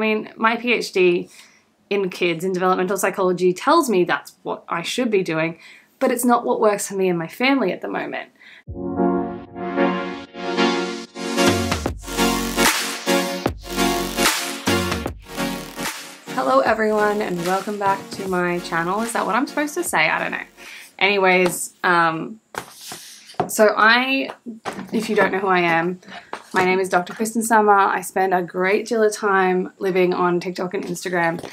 mean, my PhD in kids in developmental psychology tells me that's what I should be doing, but it's not what works for me and my family at the moment. Hello everyone and welcome back to my channel. Is that what I'm supposed to say? I don't know. Anyways, if you don't know who I am, my name is Dr. Kristen Summer. I spend a great deal of time living on TikTok and Instagram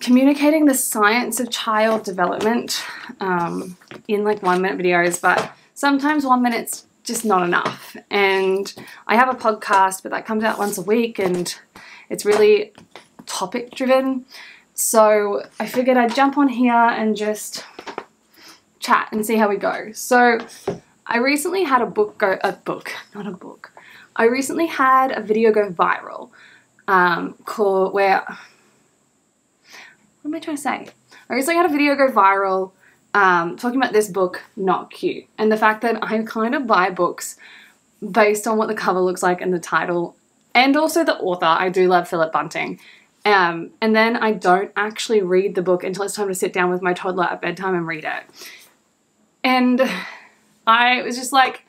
communicating the science of child development in like 1-minute videos, but sometimes 1 minute's just not enough. And I have a podcast, but that comes out once a week and it's really topic driven. So I figured I'd jump on here and just chat and see how we go. So I recently had I recently had a video go viral what am I trying to say? I recently had a video go viral talking about this book, Not Cute, and the fact that I kind of buy books based on what the cover looks like and the title, and also the author. I do love Philip Bunting. And then I don't actually read the book until it's time to sit down with my toddler at bedtime and read it. And I was just like,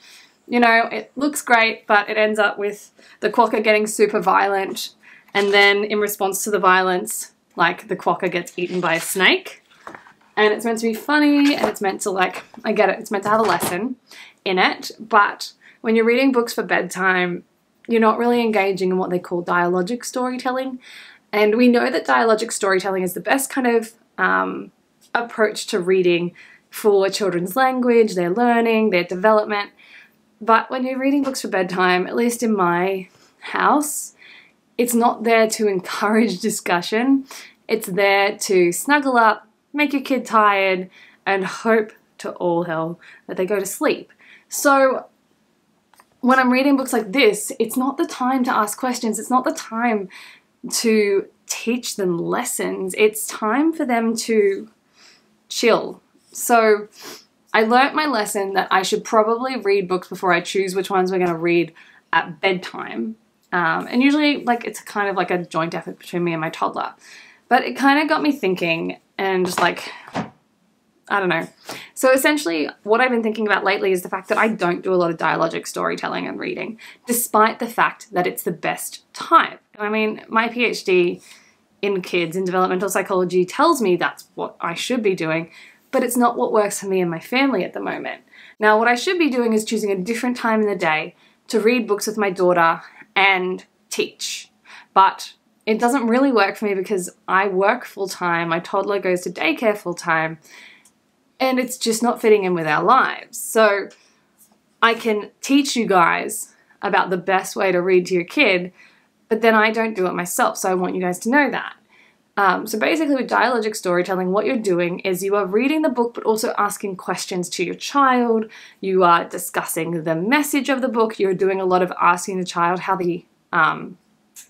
you know, it looks great, but it ends up with the quokka getting super violent, and then in response to the violence, like the quokka gets eaten by a snake. And it's meant to be funny, and it's meant to, like, I get it, it's meant to have a lesson in it, but when you're reading books for bedtime, you're not really engaging in what they call dialogic storytelling. And we know that dialogic storytelling is the best kind of approach to reading for children's language, their learning, their development. But when you're reading books for bedtime, at least in my house, it's not there to encourage discussion. It's there to snuggle up, make your kid tired, and hope to all hell that they go to sleep. So when I'm reading books like this, it's not the time to ask questions. It's not the time to teach them lessons. It's time for them to chill. So I learnt my lesson that I should probably read books before I choose which ones we're going to read at bedtime. And usually, like, it's kind of like a joint effort between me and my toddler. But it kind of got me thinking and just like, I don't know. So essentially what I've been thinking about lately is the fact that I don't do a lot of dialogic storytelling and reading, despite the fact that it's the best time. I mean, my PhD in kids in developmental psychology tells me that's what I should be doing, but it's not what works for me and my family at the moment. Now, what I should be doing is choosing a different time in the day to read books with my daughter and teach. But it doesn't really work for me because I work full-time, my toddler goes to daycare full-time, and it's just not fitting in with our lives. So I can teach you guys about the best way to read to your kid, but then I don't do it myself, so I want you guys to know that. So basically with dialogic storytelling, what you're doing is you are reading the book but also asking questions to your child. You are discussing the message of the book. You're doing a lot of asking the child how the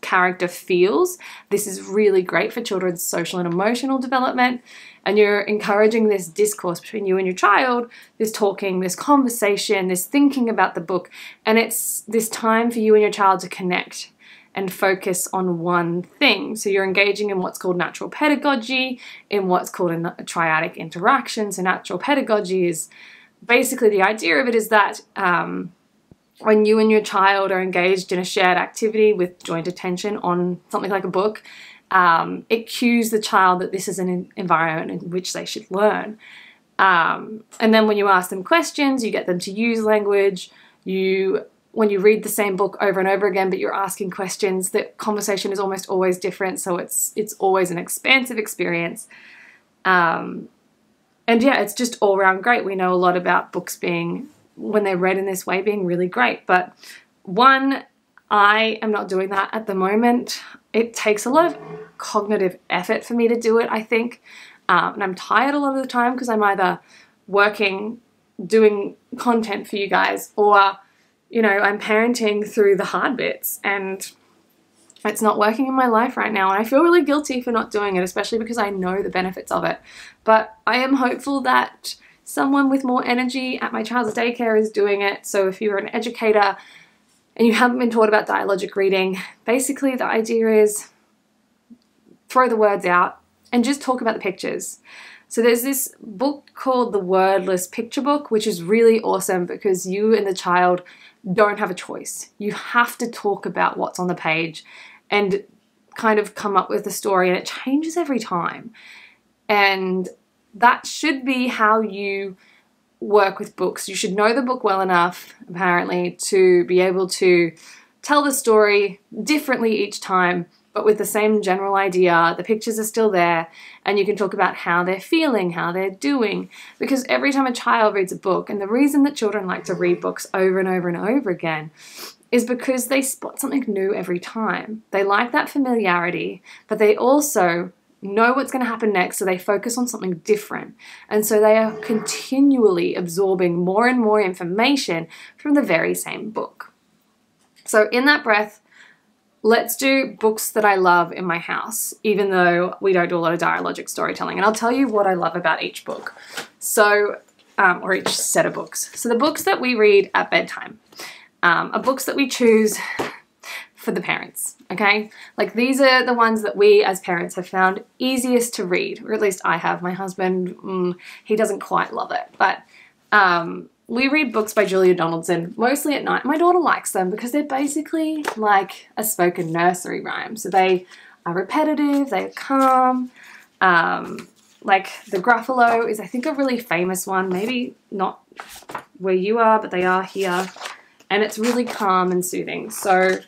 character feels. This is really great for children's social and emotional development. And you're encouraging this discourse between you and your child, this talking, this conversation, this thinking about the book. And it's this time for you and your child to connect and focus on one thing. So you're engaging in what's called natural pedagogy, in what's called a triadic interaction. So natural pedagogy is basically, the idea of it is that when you and your child are engaged in a shared activity with joint attention on something like a book, it cues the child that this is an environment in which they should learn. And then when you ask them questions, you get them to use language. When you read the same book over and over again, but you're asking questions, the conversation is almost always different. So it's always an expansive experience. And yeah, it's just all around great. We know a lot about books being, when they're read in this way, being really great. But one, I am not doing that at the moment. It takes a lot of cognitive effort for me to do it, I think. And I'm tired a lot of the time because I'm either working, doing content for you guys, or, you know, I'm parenting through the hard bits, and it's not working in my life right now. And I feel really guilty for not doing it, especially because I know the benefits of it. But I am hopeful that someone with more energy at my child's daycare is doing it. So if you're an educator and you haven't been taught about dialogic reading, basically the idea is throw the words out and just talk about the pictures. So there's this book called The Wordless Picture Book, which is really awesome because you and the child don't have a choice. You have to talk about what's on the page and kind of come up with a story, and it changes every time. And that should be how you work with books. You should know the book well enough, apparently, to be able to tell the story differently each time, but with the same general idea. The pictures are still there, and you can talk about how they're feeling, how they're doing. Because every time a child reads a book, and the reason that children like to read books over and over and over again is because they spot something new every time. They like that familiarity, but they also know what's going to happen next, so they focus on something different. And so they are continually absorbing more and more information from the very same book. So in that breath, let's do books that I love in my house, even though we don't do a lot of dialogic storytelling. And I'll tell you what I love about each book. So, or each set of books. So the books that we read at bedtime are books that we choose for the parents, okay? Like, these are the ones that we as parents have found easiest to read, or at least I have. My husband, he doesn't quite love it, but we read books by Julia Donaldson mostly at night. My daughter likes them because they're basically like a spoken nursery rhyme. So they are repetitive, they're calm. Like the Gruffalo is, I think, a really famous one, maybe not where you are, but they are here. And it's really calm and soothing. So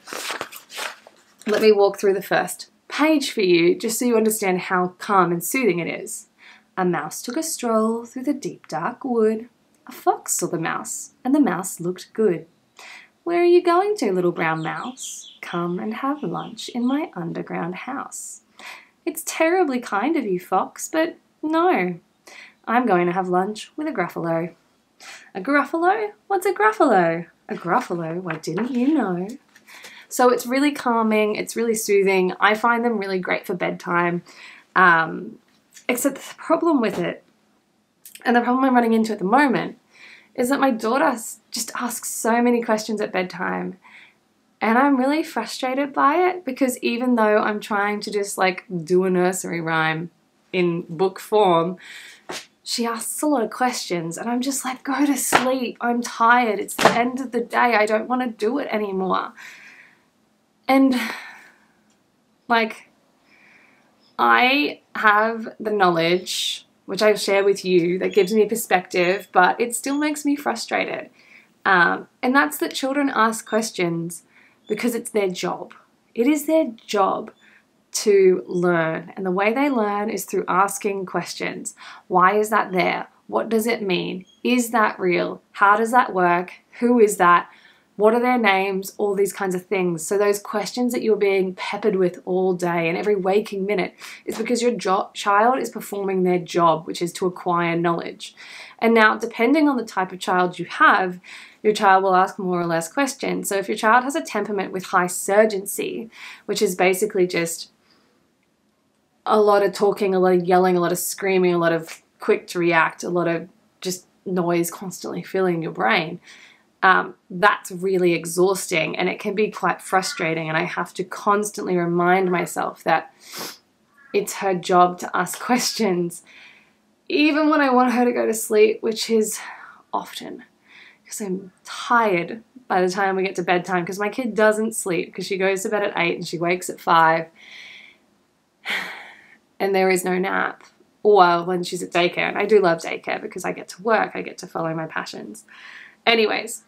let me walk through the first page for you, just so you understand how calm and soothing it is. A mouse took a stroll through the deep dark wood. A fox saw the mouse, and the mouse looked good. Where are you going to, little brown mouse? Come and have lunch in my underground house. It's terribly kind of you, fox, but no. I'm going to have lunch with a Gruffalo. A Gruffalo? What's a Gruffalo? A Gruffalo? Why, didn't you know? So it's really calming, it's really soothing. I find them really great for bedtime. Except the problem with it, and the problem I'm running into at the moment, is that my daughter just asks so many questions at bedtime. And I'm really frustrated by it, because even though I'm trying to just like do a nursery rhyme in book form, she asks a lot of questions, and I'm just like, go to sleep. I'm tired. It's the end of the day. I don't want to do it anymore. And like, I have the knowledge, which I share with you, that gives me a perspective, but it still makes me frustrated. And that's that children ask questions because it's their job. It is their job to learn, and the way they learn is through asking questions. Why is that there? What does it mean? Is that real? How does that work? Who is that? What are their names? All these kinds of things. So those questions that you're being peppered with all day and every waking minute is because your child is performing their job, which is to acquire knowledge. And now, depending on the type of child you have, your child will ask more or less questions. So if your child has a temperament with high surgency, which is basically just a lot of talking, a lot of yelling, a lot of screaming, a lot of quick to react, a lot of just noise constantly filling your brain, that's really exhausting, and it can be quite frustrating. And I have to constantly remind myself that it's her job to ask questions, even when I want her to go to sleep, which is often, because I'm tired by the time we get to bedtime, because my kid doesn't sleep, because she goes to bed at 8 and she wakes at 5, and there is no nap. Or when she's at daycare, and I do love daycare because I get to work, I get to follow my passions. Anyways,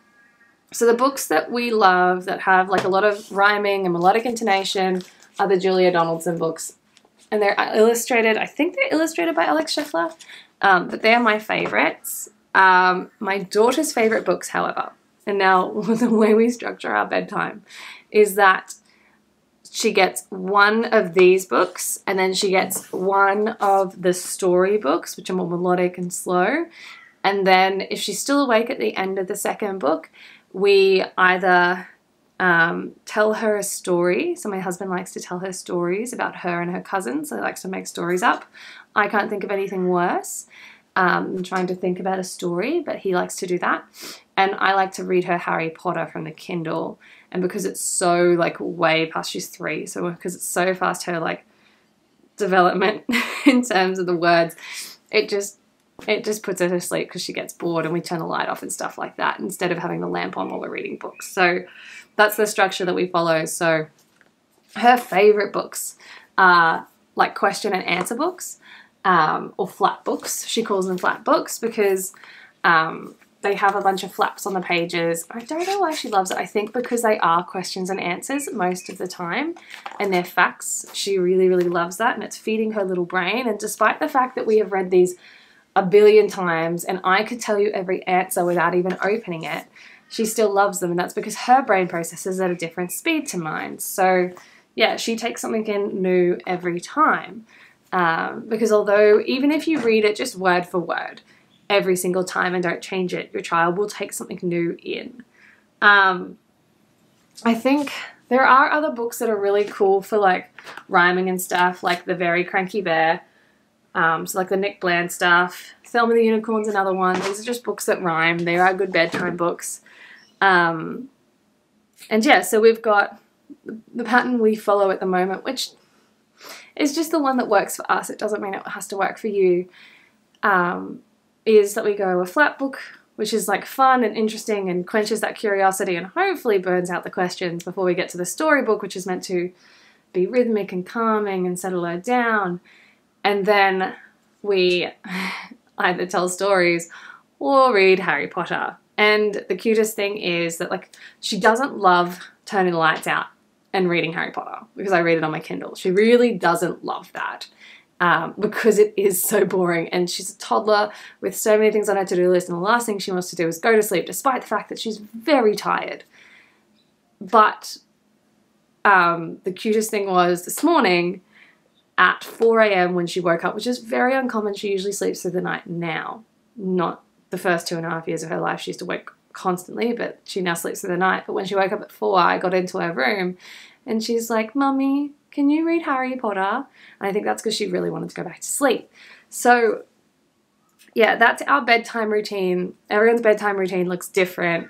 so the books that we love that have like a lot of rhyming and melodic intonation are the Julia Donaldson books. And they're illustrated, I think they're illustrated by Alex Scheffler, but they're my favorites. My daughter's favorite books, however, and now the way we structure our bedtime, is that she gets one of these books, and then she gets one of the story books, which are more melodic and slow. And then if she's still awake at the end of the second book, we either tell her a story. So my husband likes to tell her stories about her and her cousins. So he likes to make stories up. I can't think of anything worse. I'm trying to think about a story, but he likes to do that. And I like to read her Harry Potter from the Kindle. And because it's so like way past, she's 3, so because it's so fast, her like development in terms of the words. It just puts her to sleep because she gets bored, and we turn the light off and stuff like that instead of having the lamp on while we're reading books. So that's the structure that we follow. So her favorite books are like question and answer books, or flat books. She calls them flat books because they have a bunch of flaps on the pages. I don't know why she loves it. I think because they are questions and answers most of the time, and they're facts. She really, really loves that, and it's feeding her little brain. And despite the fact that we have read these a billion times and I could tell you every answer without even opening it, she still loves them, and that's because her brain processes at a different speed to mine. So yeah, she takes something in new every time. Because although even if you read it just word for word every single time and don't change it, your child will take something new in. I think there are other books that are really cool for like rhyming and stuff, like The Very Cranky Bear. So like the Nick Bland stuff. Thelma the Unicorn's another one. These are just books that rhyme. They are good bedtime books. And yeah, so we've got the pattern we follow at the moment, which is just the one that works for us. It doesn't mean it has to work for you. Is that we go a flat book, which is like fun and interesting and quenches that curiosity and hopefully burns out the questions before we get to the storybook, which is meant to be rhythmic and calming and settle her down. And then we either tell stories or read Harry Potter. And the cutest thing is that like she doesn't love turning the lights out and reading Harry Potter because I read it on my Kindle. She really doesn't love that. Because it is so boring, and she's a toddler with so many things on her to-do list, and the last thing she wants to do is go to sleep, despite the fact that she's very tired. But the cutest thing was this morning at 4 a.m. when she woke up, which is very uncommon. She usually sleeps through the night now, not the first 2.5 years of her life. She used to wake constantly, but she now sleeps through the night. But when she woke up at 4, I got into her room, and she's like, "Mummy, can you read Harry Potter?" And I think that's because she really wanted to go back to sleep. So yeah, that's our bedtime routine. Everyone's bedtime routine looks different.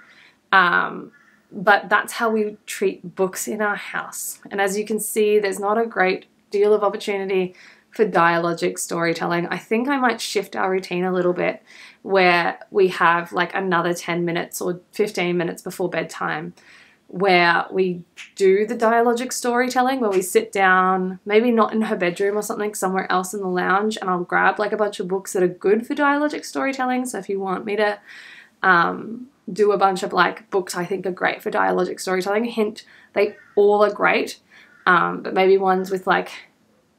But that's how we treat books in our house. And as you can see, there's not a great deal of opportunity for dialogic storytelling. I think I might shift our routine a little bit where we have like another 10 minutes or 15 minutes before bedtime where we do the dialogic storytelling, where we sit down, maybe not in her bedroom or something, somewhere else in the lounge, and I'll grab like a bunch of books that are good for dialogic storytelling. So if you want me to do a bunch of like books I think are great for dialogic storytelling, hint, they all are great, but maybe ones with like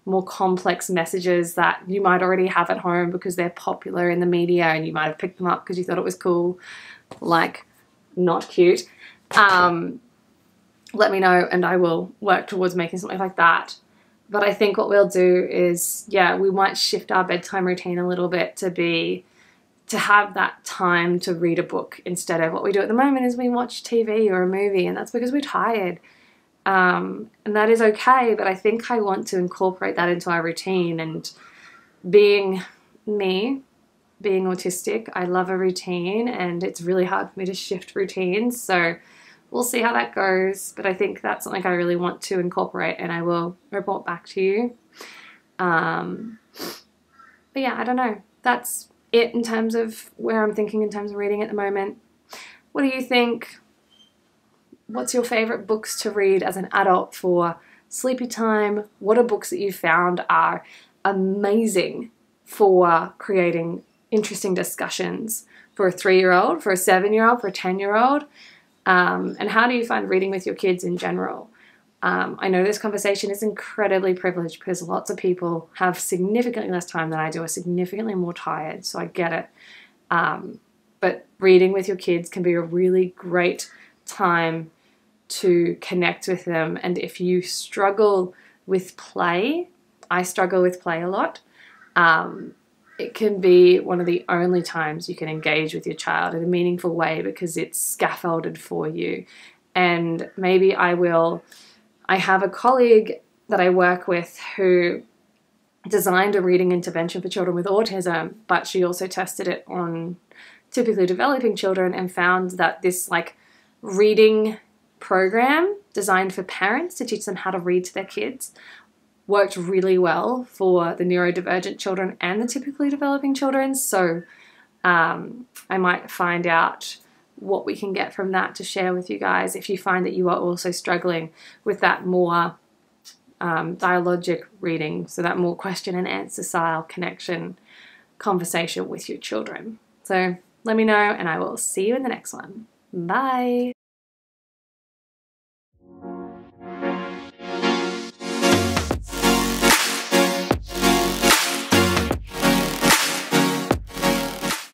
more complex messages that you might already have at home because they're popular in the media and you might have picked them up because you thought it was cool, like not cute. Let me know and I will work towards making something like that. But I think what we'll do is, yeah, we might shift our bedtime routine a little bit to have that time to read a book instead of what we do at the moment is we watch TV or a movie, and that's because we're tired. And that is okay, but I think I want to incorporate that into our routine. And being me, being autistic, I love a routine and it's really hard for me to shift routines. So we'll see how that goes, but I think that's something I really want to incorporate and I will report back to you. But yeah, I don't know. That's it in terms of where I'm thinking in terms of reading at the moment. What do you think? What's your favorite books to read as an adult for sleepy time? What are books that you found are amazing for creating interesting discussions for a 3-year-old, for a 7-year-old, for a 10-year-old? And how do you find reading with your kids in general? I know this conversation is incredibly privileged because lots of people have significantly less time than I do, are significantly more tired, so I get it. But reading with your kids can be a really great time to connect with them. And if you struggle with play, I struggle with play a lot, it can be one of the only times you can engage with your child in a meaningful way because it's scaffolded for you. And maybe I have a colleague that I work with who designed a reading intervention for children with autism, but she also tested it on typically developing children and found that this like reading program designed for parents to teach them how to read to their kids worked really well for the neurodivergent children and the typically developing children. So I might find out what we can get from that to share with you guys if you find that you are also struggling with that more dialogic reading, so that more question and answer style connection conversation with your children. So let me know, and I will see you in the next one. Bye.